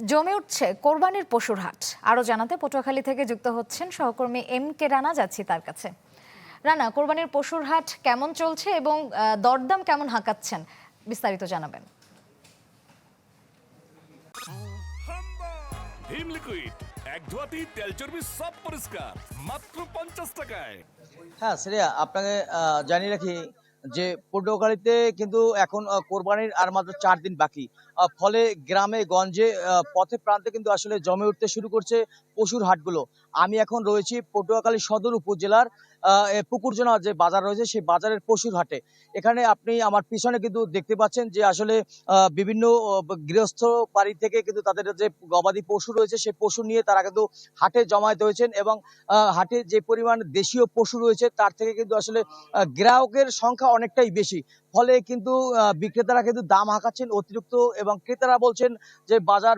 জমে উঠছে কোরবানির পশুর হাট। আরো জানাতে পটুয়াখালী থেকে যুক্ত হচ্ছেন সহকর্মী MK রানা, যাচ্ছি তার কাছে। রানা, কোরবানির পশুর হাট কেমন চলছে এবং দরদাম কেমন হাঁকাচ্ছেন, বিস্তারিত জানাবেন। ভীম লিকুইড এক ধোয়াতেই তেল চর্বি সব পরিষ্কার মাত্র 50 টাকায়। হ্যাঁ শ্রেয়া, আপনাকে জানিয়ে রাখি যে পটুয়াখালীতে কিন্তু এখন কোরবানির আর মাত্র 4 দিন বাকি। ফলে গ্রামে গঞ্জে পথে প্রান্তে কিন্তু আসলে জমে উঠতে শুরু করছে পশুর হাটগুলো। আমি এখন রয়েছি পটুয়াখালী সদর উপজেলার পুকুরজনা যে বাজার রয়েছে সেই বাজারের পশুর হাটে। এখানে আপনি আমার পিছনে কিন্তু দেখতে পাচ্ছেন যে আসলে বিভিন্ন গৃহস্থ বাড়ি থেকে কিন্তু তাদের যে গবাদি পশু রয়েছে সেই পশু নিয়ে তারা কিন্তু হাটে জমায়েত হয়েছেন এবং হাটে যে পরিমাণ দেশীয় পশু রয়েছে তার থেকে কিন্তু আসলে গ্রাহকের সংখ্যা অনেকটাই বেশি। ফলে কিন্তু বিক্রেতারা কিন্তু দাম হাঁকাচ্ছেন অতিরিক্ত এবং ক্রেতারা বলছেন যে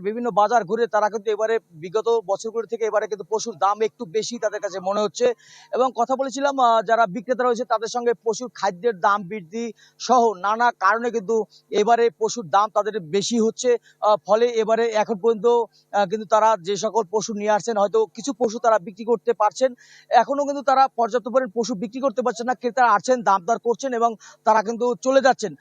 বিভিন্ন বাজার ঘুরে তারা কিন্তু এবারে বিগত বছরগুলো থেকে এবারে কিন্তু পশুর দাম একটু বেশি তাদের কাছে মনে হচ্ছে। এবং কথা বলেছিলাম যারা বিক্রেতা রয়েছে তাদের সঙ্গে পশুর খাদ্যের দাম বৃদ্ধি সহ নানা কারণে কিন্তু এবারে পশুর দাম তাদের বেশি হচ্ছে। ফলে এবারে এখন পর্যন্ত কিন্তু তারা যে সকল পশু নিয়ে আসছেন হয়তো কিছু পশু তারা বিক্রি করতে পারছেন, এখনো কিন্তু তারা পর্যাপ্ত পরিমাণ পশু বিক্রি করতে পারছেন না। ক্রেতারা আসছেন, দাম দর করছেন এবং তারা কিন্তু চলে যাচ্ছেন।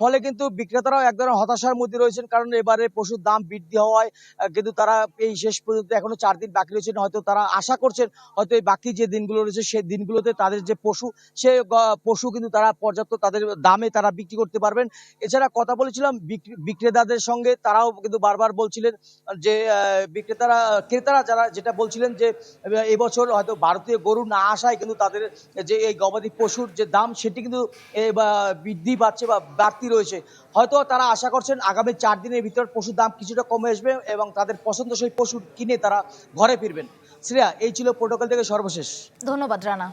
ফলে কিন্তু বিক্রেতারাও এক ধরনের হতাশার মধ্যে রয়েছেন, কারণ এবারে পশুর দাম বৃদ্ধি হওয়ায় কিন্তু তারা এই শেষ পর্যন্ত এখনো 4 দিন বাকি রয়েছেন। হয়তো তারা আশা করছেন হয়তো এই বাকি যে দিনগুলো রয়েছে সেই দিনগুলোতে তাদের যে পশু সে পশু কিন্তু তারা পর্যাপ্ত তাদের দামে তারা বিক্রি করতে পারবেন। এছাড়া কথা বলেছিলাম বিক্রেতাদের সঙ্গে, তারাও কিন্তু বারবার বলছিলেন যে ক্রেতারা যারা যেটা বলছিলেন যে এবছর হয়তো ভারতীয় গরু না আসায় কিন্তু তাদের যে এই গবাদি পশুর যে দাম সেটি কিন্তু বৃদ্ধি পাচ্ছে বা বাড়তি রয়েছে। হয়তো তারা আশা করছেন আগামী 4 দিনের ভিতর পশুর দাম কিছুটা কমে আসবে এবং তাদের পছন্দসই পশু কিনে তারা ঘরে ফিরবেন। শ্রেয়া, এই ছিল পটুয়াখালী থেকে সর্বশেষ। ধন্যবাদ রানা।